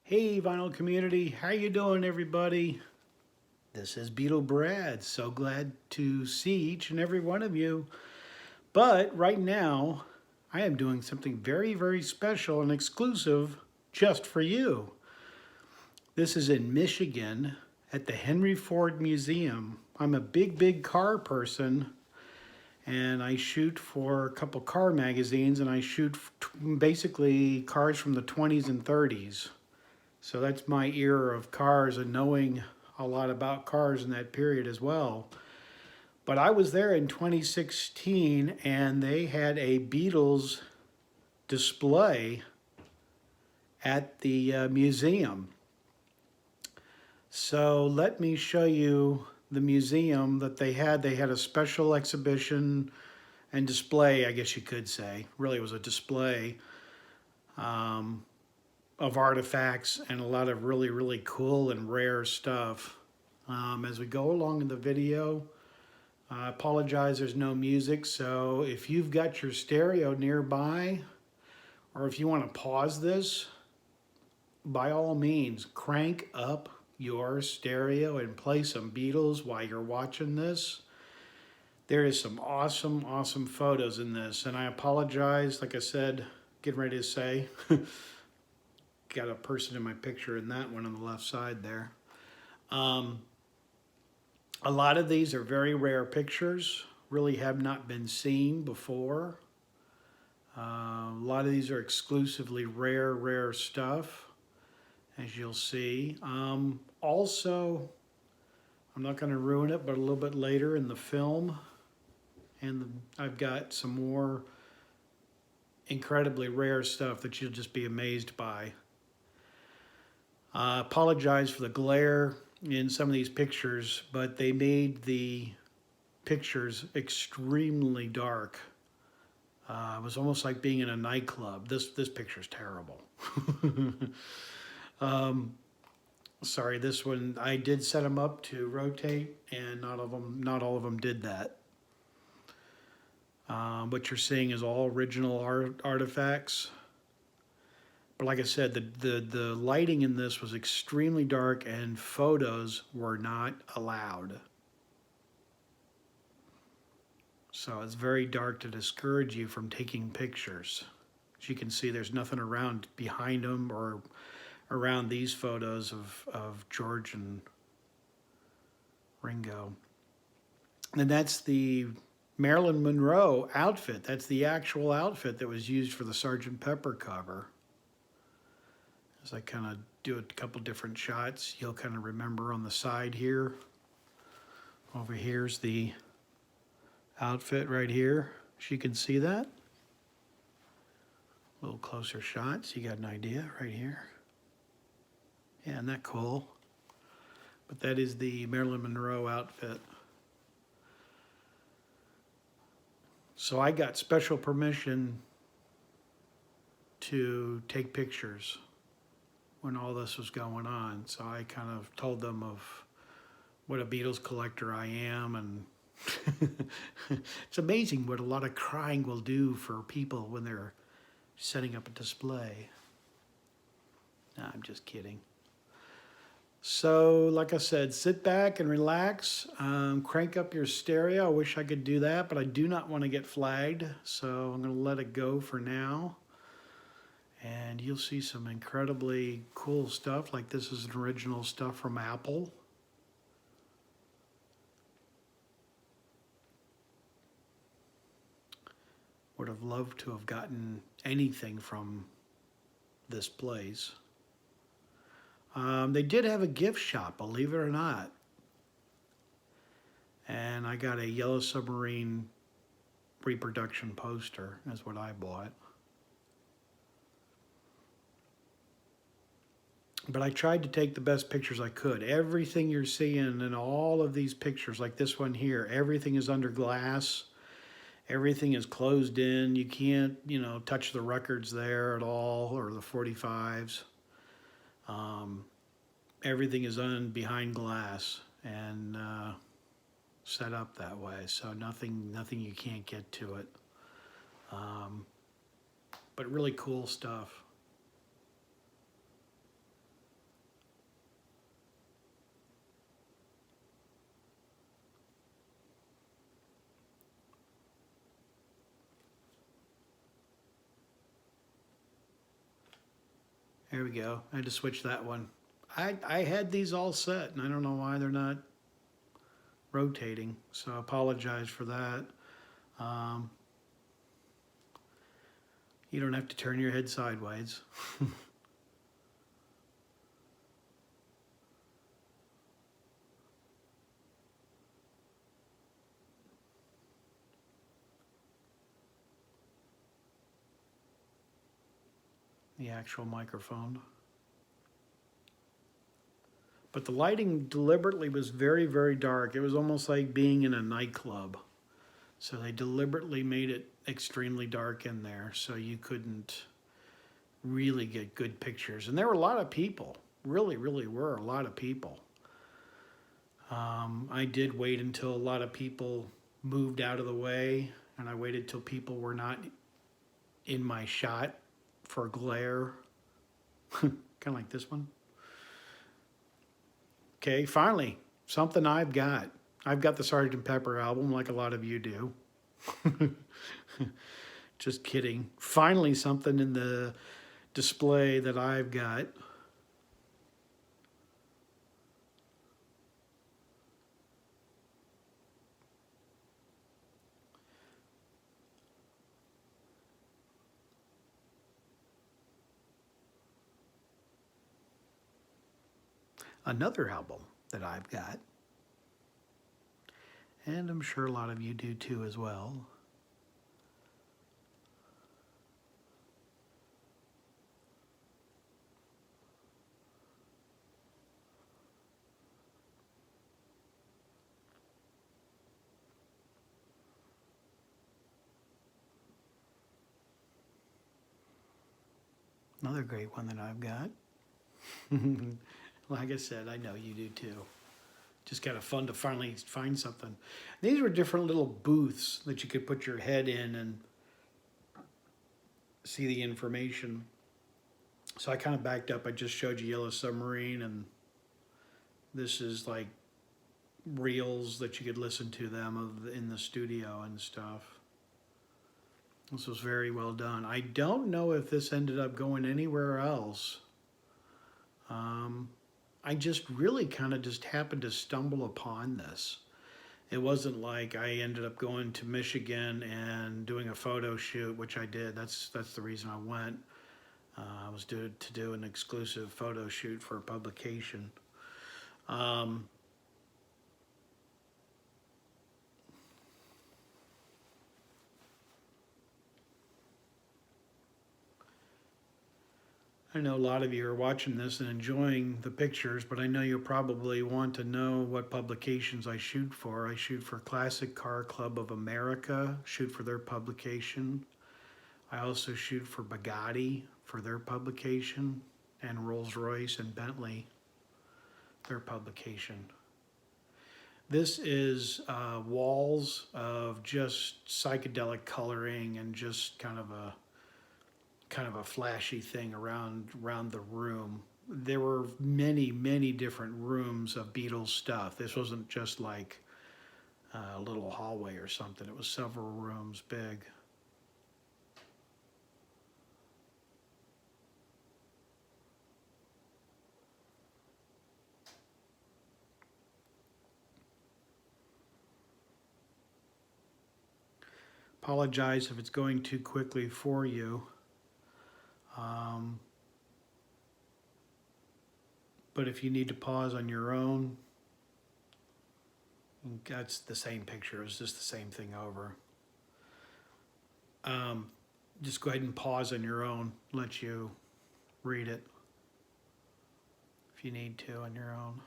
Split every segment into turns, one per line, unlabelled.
Hey vinyl community, how you doing everybody? This is Beatle Brad. So glad to see each and every one of you. But right now, I am doing something very special and exclusive just for you. This is in Michigan at the Henry Ford Museum. I'm a big car person and I shoot for a couple car magazines and I shoot basically cars from the 20s and 30s. So that's my era of cars and knowing a lot about cars in that period as well. But I was there in 2016 and they had a Beatles display at the museum. So let me show you the museum that they had. They had a special exhibition and display, I guess you could say. Really, it was a display of artifacts and a lot of really cool and rare stuff. As we go along in the video, I apologize there's no music, so if you've got your stereo nearby or if you want to pause this, by all means crank up your stereo and play some Beatles while you're watching this. There is some awesome photos in this, and I apologize, like I said, getting ready to say, got a person in my picture in that one on the left side there. A lot of these are very rare pictures, really have not been seen before. A lot of these are exclusively rare stuff, as you'll see. Also, I'm not going to ruin it, but a little bit later in the film, and I've got some more incredibly rare stuff that you'll just be amazed by. Apologize for the glare in some of these pictures, but they made the pictures extremely dark. It was almost like being in a nightclub. This picture's terrible. Sorry, this one I did set them up to rotate, and not all of them did that. What you're seeing is all original artifacts. But like I said, the lighting in this was extremely dark and photos were not allowed. So it's very dark to discourage you from taking pictures. As you can see, there's nothing around behind them or around these photos of George and Ringo. And that's the Marilyn Monroe outfit. That's the actual outfit that was used for the Sgt. Pepper cover. As I kind of do a couple different shots, you'll kind of remember on the side here. Over here's the outfit right here. As you can see that. A little closer shot so you got an idea right here. Yeah, isn't that cool? But that is the Marilyn Monroe outfit. So I got special permission to take pictures when all this was going on. So I kind of told them of what a Beatles collector I am, and it's amazing what a lot of crying will do for people when they're setting up a display. Nah, I'm just kidding. So, like I said, sit back and relax. Crank up your stereo. I wish I could do that, but I do not want to get flagged. So I'm going to let it go for now. And you'll see some incredibly cool stuff. Like this is an original stuff from Apple. Would have loved to have gotten anything from this place. They did have a gift shop, believe it or not. And I got a Yellow Submarine reproduction poster. That's what I bought. But I tried to take the best pictures I could. Everything you're seeing in all of these pictures, like this one here, everything is under glass. Everything is closed in. You can't, touch the records there at all, or the 45s. Everything is behind glass and set up that way. So nothing you can't get to it. But really cool stuff. There we go. I had to switch that one. I had these all set, and I don't know why they're not rotating, so I apologize for that. Um, you don't have to turn your head sideways. The actual microphone. But the lighting deliberately was very, very dark. It was almost like being in a nightclub. So they deliberately made it extremely dark in there so you couldn't really get good pictures. And there were a lot of people. Really, really were a lot of people. I did wait until a lot of people moved out of the way, and I waited till people were not in my shot for glare. Kind of like this one. Okay, finally, something I've got. I've got the Sgt. Pepper album like a lot of you do. Just kidding. Finally, something in the display that I've got. Another album that I've got, and I'm sure a lot of you do too as well. Another great one that I've got. Like I said, I know you do too. Just kind of fun to finally find something. These were different little booths that you could put your head in and see the information. So I kind of backed up. I just showed you Yellow Submarine, and this is like reels that you could listen to them of in the studio and stuff. This was very well done. I don't know if this ended up going anywhere else. I just really kind of just happened to stumble upon this. It wasn't like I ended up going to Michigan and doing a photo shoot, which I did. That's the reason I went. I was to do an exclusive photo shoot for a publication. I know a lot of you are watching this and enjoying the pictures, but I know you'll probably want to know what publications I shoot for. I shoot for Classic Car Club of America, shoot for their publication. I also shoot for Bugatti for their publication, and Rolls-Royce and Bentley, their publication. This is walls of just psychedelic coloring and just kind of a flashy thing around the room. There were many different rooms of Beatles stuff. This wasn't just like a little hallway or something. It was several rooms big. Apologize if it's going too quickly for you. But if you need to pause on your own, that's the same picture. It's just the same thing over. Just go ahead and pause on your own. Let you read it if you need to on your own.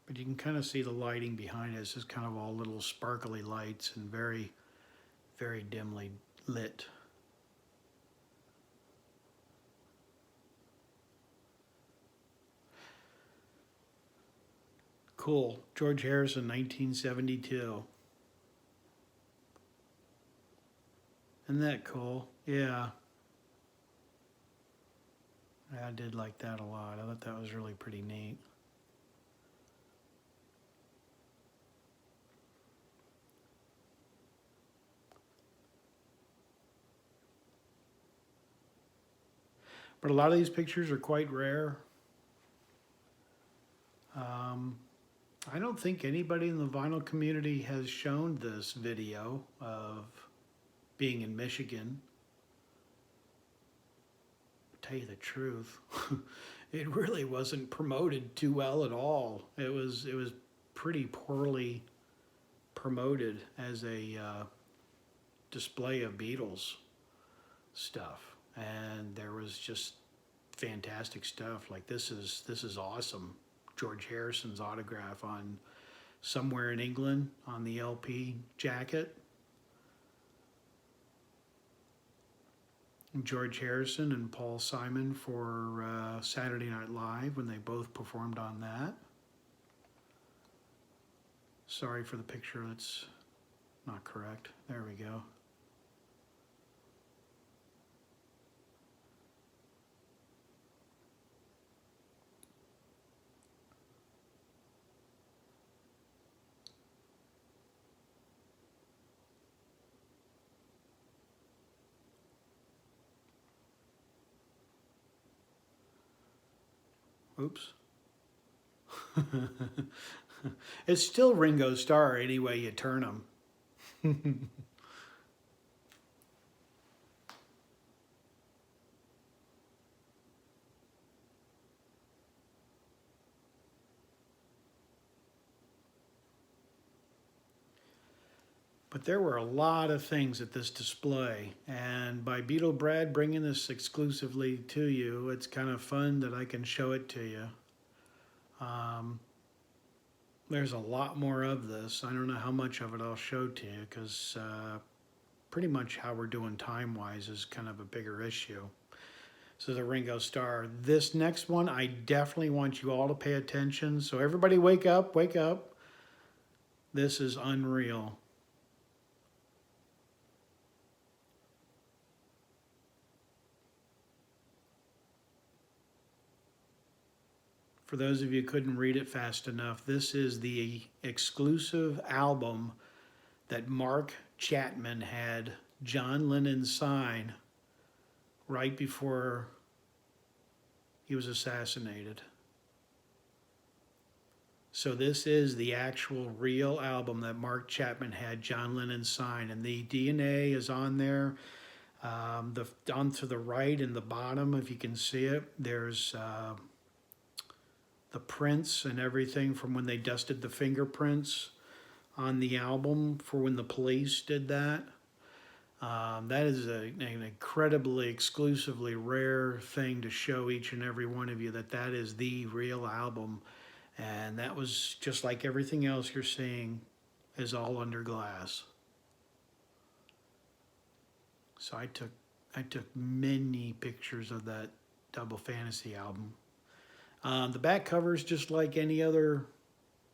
But you can kind of see the lighting behind it. It's just kind of all little sparkly lights and very, very dimly lit. Cool. George Harrison, 1972. Isn't that cool? Yeah. I did like that a lot. I thought that was really pretty neat. But a lot of these pictures are quite rare. Um, I don't think anybody in the vinyl community has shown this video of being in Michigan. To tell you the truth, it really wasn't promoted too well at all. It was pretty poorly promoted as a display of Beatles stuff, and there was just fantastic stuff. Like this is awesome. George Harrison's autograph on Somewhere in England on the LP jacket. George Harrison and Paul Simon for Saturday Night Live when they both performed on that. Sorry for the picture that's not correct. There we go. Oops. It's still Ringo Starr any way you turn him. But there were a lot of things at this display, and by Beatle Brad bringing this exclusively to you, it's kind of fun that I can show it to you. There's a lot more of this. I don't know how much of it I'll show to you because pretty much how we're doing time-wise is kind of a bigger issue. So the Ringo Starr. This next one, I definitely want you all to pay attention. So everybody wake up, wake up. This is unreal. For those of you who couldn't read it fast enough, this is the exclusive album that Mark Chapman had John Lennon sign right before he was assassinated. So this is the actual real album that Mark Chapman had John Lennon sign, and the DNA is on there. On to the right and the bottom, if you can see it, there's the prints and everything from when they dusted the fingerprints on the album for when the police did that. That is an incredibly exclusively rare thing to show each and every one of you that is the real album. And that was just like everything else you're seeing is all under glass. So I took many pictures of that Double Fantasy album. The back cover is just like any other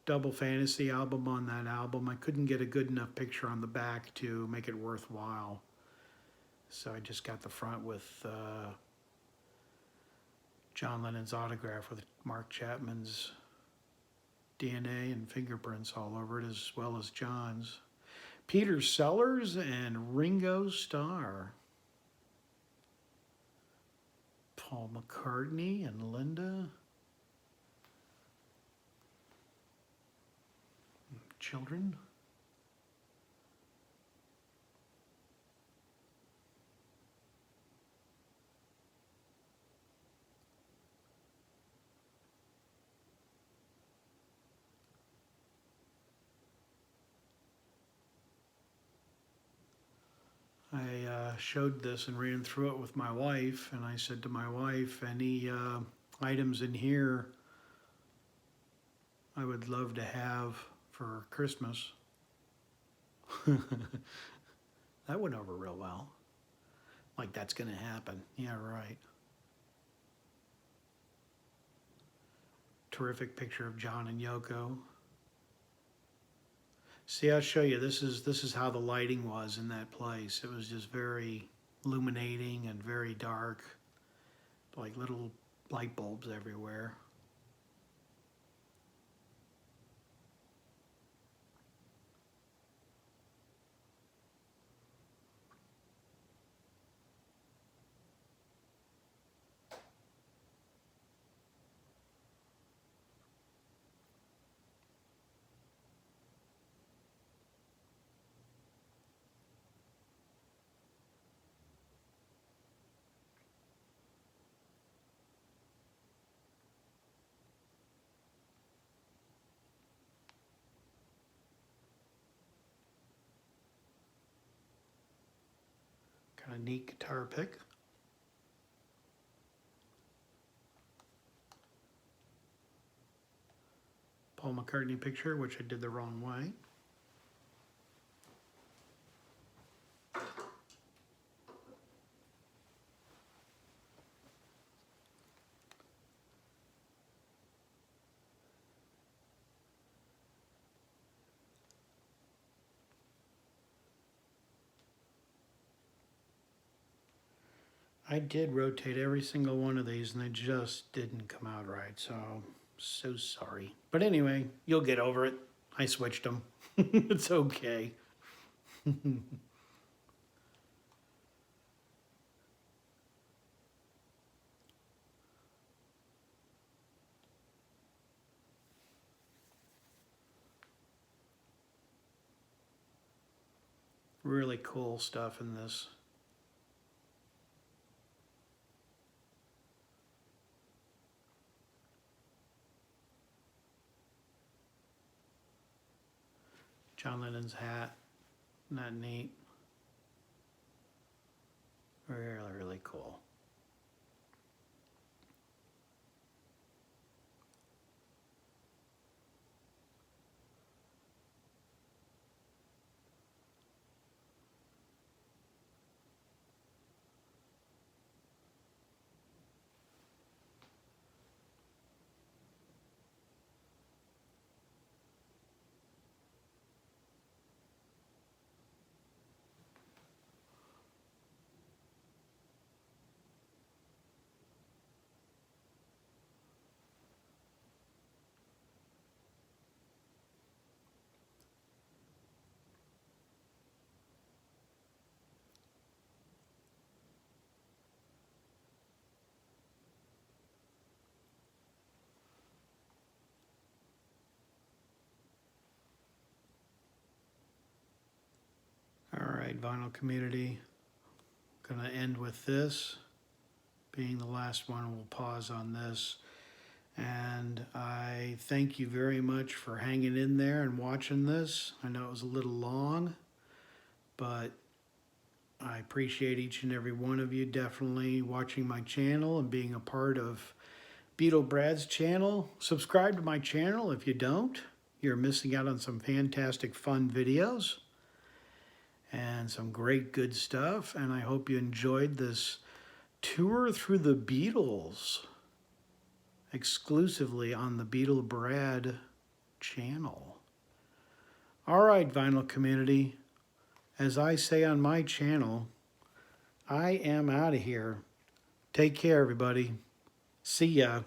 Double Fantasy album on that album. I couldn't get a good enough picture on the back to make it worthwhile. So I just got the front with John Lennon's autograph with Mark Chapman's DNA and fingerprints all over it, as well as John's. Peter Sellers and Ringo Starr. Paul McCartney and Linda. Children. I showed this and ran through it with my wife, and I said to my wife, any items in here I would love to have for Christmas. That went over real well. Like that's gonna happen. Yeah, right. Terrific picture of John and Yoko. See, I'll show you. This is how the lighting was in that place. It was just very illuminating and very dark, like little light bulbs everywhere. A neat guitar pick. Paul McCartney picture, which I did the wrong way. I did rotate every single one of these and they just didn't come out right, so sorry. But anyway, you'll get over it. I switched them. It's okay. Really cool stuff in this. John Lennon's hat. Isn't that neat? Really, really cool. All right, vinyl community. Gonna end with this being the last one. We'll pause on this. And I thank you very much for hanging in there and watching this. I know it was a little long, but I appreciate each and every one of you definitely watching my channel and being a part of Beatle Brad's channel. Subscribe to my channel if you don't. You're missing out on some fantastic fun videos and some great good stuff. And I hope you enjoyed this tour through the Beatles exclusively on the Beatle Brad channel. All right, vinyl community. As I say on my channel, I am out of here. Take care, everybody. See ya.